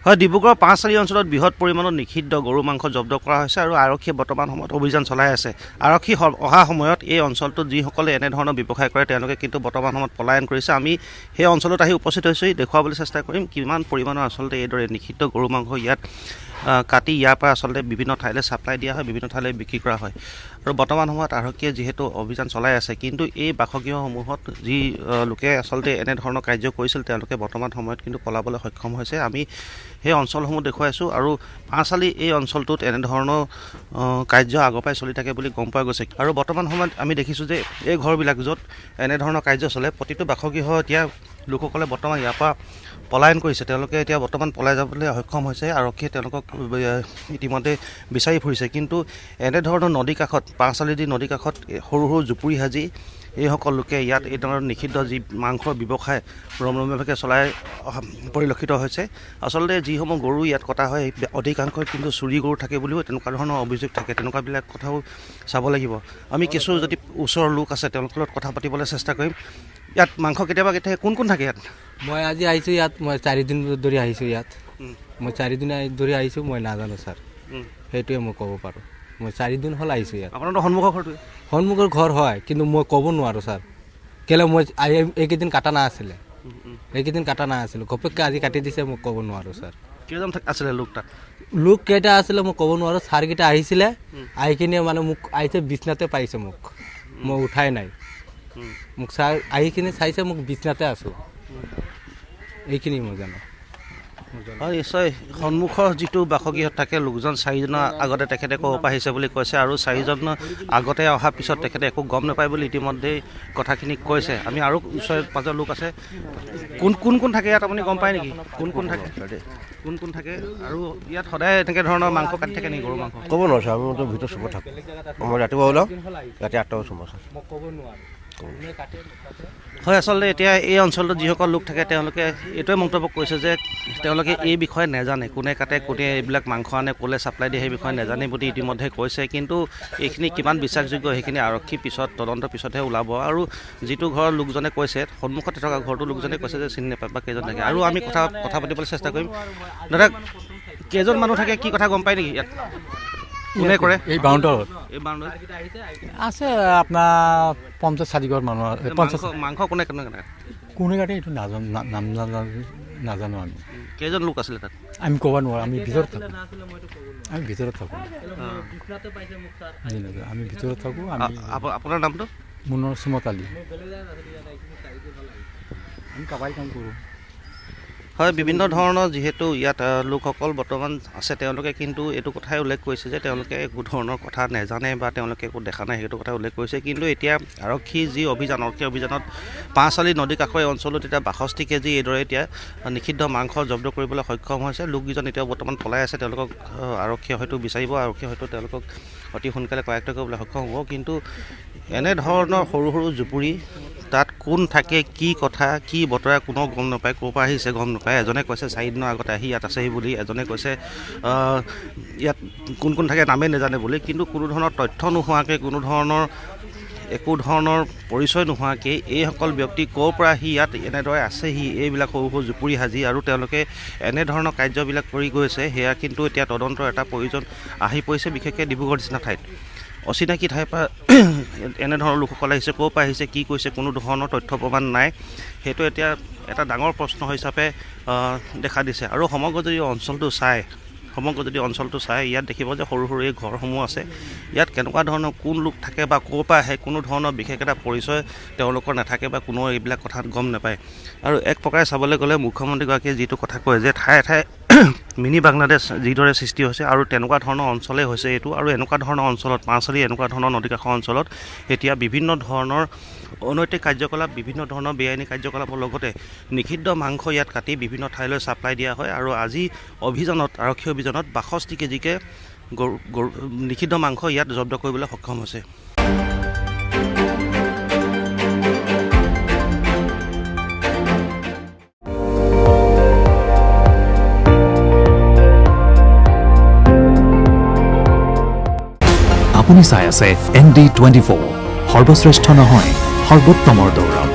হয়, ডিব্ৰুগড়ৰ পাঁচআলি অঞ্চলত বৃহৎ পৰিমাণৰ নিষিদ্ধ গৰু মাংস জব্দ কৰা হৈছে আৰু আৰক্ষীয়ে বৰ্তমান সময়ত অভিযান চলাই আছে। আৰক্ষী অহা সময়ত এই অঞ্চলটোত যিসকলে এনেধৰণৰ ব্যৱসায় কৰে তেওঁলোকে কিন্তু বৰ্তমান সময়ত পলায়ন কৰিছে। আমি সেই অঞ্চলত আহি উপস্থিত হৈছোঁ, দেখুৱাবলৈ চেষ্টা কৰিম কিমান পৰিমাণৰ আচলতে এইদৰে নিষিদ্ধ গৰু মাংস ইয়াত কাটি ইয়াৰ পৰা আচলতে বিভিন্ন ঠাইলৈ ছাপ্লাই দিয়া হয়, বিভিন্ন ঠাইলৈ বিক্ৰী কৰা হয়। আৰু বৰ্তমান সময়ত আৰক্ষীয়ে যিহেতু অভিযান চলাই আছে, কিন্তু এই বাসগৃহসমূহত যি লোকে আচলতে এনেধৰণৰ কাৰ্য কৰিছিল তেওঁলোকে বৰ্তমান সময়ত কিন্তু পলাবলৈ সক্ষম হৈছে। আমি সেই অঞ্চলসমূহ দেখুৱাইছোঁ আৰু পাঁচআলি এই অঞ্চলটোত এনেধৰণৰ কাৰ্য আগৰ পৰাই চলি থাকে বুলি গম পোৱা গৈছে। আৰু বৰ্তমান সময়ত আমি দেখিছোঁ যে এই ঘৰবিলাক য'ত এনেধৰণৰ কাৰ্য চলে, প্ৰতিটো বাসগৃহ এতিয়া লোকসকলে বৰ্তমান ইয়াৰ পৰা পলায়ন কৰিছে। তেওঁলোকে এতিয়া বৰ্তমান পলাই যাবলৈ সক্ষম হৈছে। আৰক্ষীয়ে তেওঁলোকক ইতিমধ্যে বিচাৰি ফুৰিছে। কিন্তু এনেধৰণৰ নদী কাষত, পাঁচআলিদি নদী কাষত সৰু সৰু জুপুৰি সাজি এইসকল লোকে ইয়াত এই ধৰণৰ নিষিদ্ধ যি মাংসৰ ব্যৱসায় ৰমৰমীয়াভাৱে চলাই পৰিলক্ষিত হৈছে। আচলতে যিসমূহ গৰু ইয়াত কটা হয় অধিকাংশই কিন্তু চুৰি গৰু থাকে বুলিও তেনেকুৱা ধৰণৰ অভিযোগ থাকে। তেনেকুৱাবিলাক কথাও চাব লাগিব। আমি কিছু যদি ওচৰৰ লোক আছে তেওঁলোকৰ লগত কথা পাতিবলৈ চেষ্টা কৰিম। ইয়াত মাংস কেতিয়াবা কোন কোন থাকে ইয়াত? মই আজি আহিছোঁ ইয়াত, মই 4 দিন ধৰি আহিছোঁ ইয়াত। মই 4 দিন ধৰি আহিছোঁ, মই নাজানো ছাৰ, সেইটোৱে মই ক'ব পাৰোঁ। মই 4 দিন হ'ল আহিছোঁ ইয়াত। আপোনালোকৰ সন্মুখৰ ঘৰটোৱে? সন্মুখৰ ঘৰ হয়, কিন্তু মই ক'ব নোৱাৰোঁ ছাৰ, কেলৈ মই এইকেইদিন কাটা নাছিলে, ঘপককৈ আজি কাটি দিছে, মই ক'ব নোৱাৰোঁ ছাৰ। কেইজন আছিলে লোক তাত? লোক কেইটা আছিলে মই ক'ব নোৱাৰোঁ। ছাৰকেইটা আহিছিলে, আহি কিনে মানে মোক আহিছে, বিচনাতে পাইছে মোক, মই উঠাই নাই। মোক ছাৰ আহি কিনে চাইছে, মোক বিচনাতে আছোঁ, এইখিনি মই জানো। হয়, নিশ্চয়। সন্মুখৰ যিটো বাসগৃহত থাকে লোকজন 4জনৰ আগতে তেখেতে ক'ব পাৰিছে বুলি কৈছে আৰু 4জন আগতে অহাৰ পিছত তেখেতে একো গম নাপায় বুলি ইতিমধ্যেই কথাখিনি কৈছে। আমি আৰু ওচৰে পাঁজৰ লোক আছে, কোন থাকে ইয়াত আপুনি গম পায় নেকি? কোন কোন থাকে আৰু ইয়াত সদায় এনেকৈ ধৰণৰ মাংস কাটি থাকে নেকি, গৰু মাংস? ক'ব নোৱাৰোঁ ছাৰ, আমি ভিতৰত চুপত থাকোঁ। মই ৰাতিপুৱা ওলাওঁ, ৰাতি 8টা বজাত সোমাওঁ ছাৰ। হয়, আচলতে এতিয়া এই অঞ্চলটোত যিসকল লোক থাকে তেওঁলোকে এইটোৱে মন্তব্য কৰিছে যে তেওঁলোকে এই বিষয়ে নাজানে, কোনে কাটে, কোনে এইবিলাক মাংস আনে, ক'লে ছাপ্লাই দিয়ে সেই বিষয়ে নাজানে বুলি ইতিমধ্যে কৈছে। কিন্তু এইখিনি কিমান বিশ্বাসযোগ্য সেইখিনি আৰক্ষী পিছত তদন্তৰ পিছতহে ওলাব। আৰু যিটো ঘৰৰ লোকজনে কৈছে, সন্মুখতে থকা ঘৰটোৰ লোকজনে কৈছে যে চিনি নাপায় বা কেইজন থাকে। আৰু আমি কথা পাতিবলৈ চেষ্টা কৰিম। দাদা, কেইজন মানুহ থাকে, কি কথা গম পায় নেকি ইয়াত? কোনে কৰে এই বাউণ্ডাৰত? আছে আপোনাৰ 50-60 ঘৰ মানুহ। মাংস কোনে কোনে কাটে এইটো নাজানো আমি। কেইজন লোক আছিলে তাত? আমি ক'ব নোৱাৰোঁ, আমি ভিতৰত থাকোঁ। আমি ভিতৰত থাকোঁ। আপোনাৰ নামটো? মোৰ নাম সুমত আলী। আমি কাবাই কাম কৰোঁ। হয়, বিভিন্ন ধৰণৰ যিহেতু ইয়াত লোকসকল বৰ্তমান আছে, তেওঁলোকে কিন্তু এইটো কথাই উল্লেখ কৰিছে যে তেওঁলোকে একো ধৰণৰ কথা নাজানে বা তেওঁলোকে একো দেখা নাই, সেইটো কথা উল্লেখ কৰিছে। কিন্তু এতিয়া আৰক্ষী অভিযানত পাঁচআলি নদী কাষৰ এই অঞ্চলত এতিয়া 62 কেজি এইদৰে এতিয়া নিষিদ্ধ মাংস জব্দ কৰিবলৈ সক্ষম হৈছে। লোককেইজন এতিয়া বৰ্তমান পলাই আছে, তেওঁলোকক আৰক্ষীয়ে হয়তো বিচাৰিব, আৰক্ষীয়ে হয়তো তেওঁলোকক অতি সোনকালে কৰায়ত্ব কৰিবলৈ সক্ষম হ'ব। কিন্তু এনেধৰণৰ সৰু সৰু জুপুৰি, তাত কোন থাকে, কি কথা, কি বতৰা কোনো গম নাপায়, ক'ৰ পৰা আহিছে গম নাপায়। এজনে কৈছে 4 দিনৰ আগতে আহি ইয়াত আছেহি বুলি, এজনে কৈছে ইয়াত কোন থাকে নামেই নাজানে বুলি। কিন্তু কোনো ধৰণৰ তথ্য নোহোৱাকৈ, একো ধৰণৰ পৰিচয় নোহোৱাকৈ এইসকল ব্যক্তি ক'ৰ পৰা আহি ইয়াত এনেদৰে আছেহি, এইবিলাক সৰু সৰু জুপুৰি সাজি আৰু তেওঁলোকে এনেধৰণৰ কাৰ্যবিলাক কৰি গৈছে, সেয়া কিন্তু এতিয়া তদন্তৰ এটা প্ৰয়োজন আহি পৰিছে, বিশেষকৈ ডিব্ৰুগড় নিচিনা ঠাইত। অচিনাকি ঠাইৰ পৰা এনেধৰণৰ লোকসকল আহিছে, ক'ৰ পৰা আহিছে, কি কৈছে, কোনো ধৰণৰ তথ্য প্ৰমাণ নাই। সেইটো এতিয়া এটা ডাঙৰ প্ৰশ্ন হিচাপে দেখা দিছে। আৰু সমগ্ৰ যদি অঞ্চলটো চাই ইয়াত দেখিব যে সৰু সৰু এই ঘৰসমূহ আছে। ইয়াত কেনেকুৱা ধৰণৰ কোন লোক থাকে বা ক'ৰ পৰা আহে, কোনো ধৰণৰ বিশেষ এটা পৰিচয় তেওঁলোকৰ নাথাকে বা কোনো এইবিলাক কথাত গম নাপায়। আৰু এক প্ৰকাৰে চাবলৈ গ'লে মুখ্যমন্ত্ৰীগৰাকীয়ে যিটো কথা কয় যে ঠায়ে ঠায়ে মিনি বাংলাদেশ যিদৰে সৃষ্টি হৈছে আৰু তেনেকুৱা ধৰণৰ অঞ্চলেই হৈছে এইটো। আৰু এনেকুৱা ধৰণৰ অঞ্চলত, পাঁচআলি এনেকুৱা ধৰণৰ নদী কাষৰ অঞ্চলত এতিয়া বিভিন্ন ধৰণৰ অনৈতিক কাৰ্যকলাপ, বিভিন্ন ধৰণৰ বেআইনী কাৰ্যকলাপৰ লগতে নিষিদ্ধ মাংস ইয়াত কাটি বিভিন্ন ঠাইলৈ ছাপ্লাই দিয়া হয়। আৰু আজি আৰক্ষী অভিযানত 62 কেজিকৈ নিষিদ্ধ মাংস ইয়াত জব্দ কৰিবলৈ সক্ষম হৈছে। আপুনি চাই আছে ND24, সৰ্বশ্ৰেষ্ঠ নহয়, সৰ্বোত্তমৰ দৌৰত।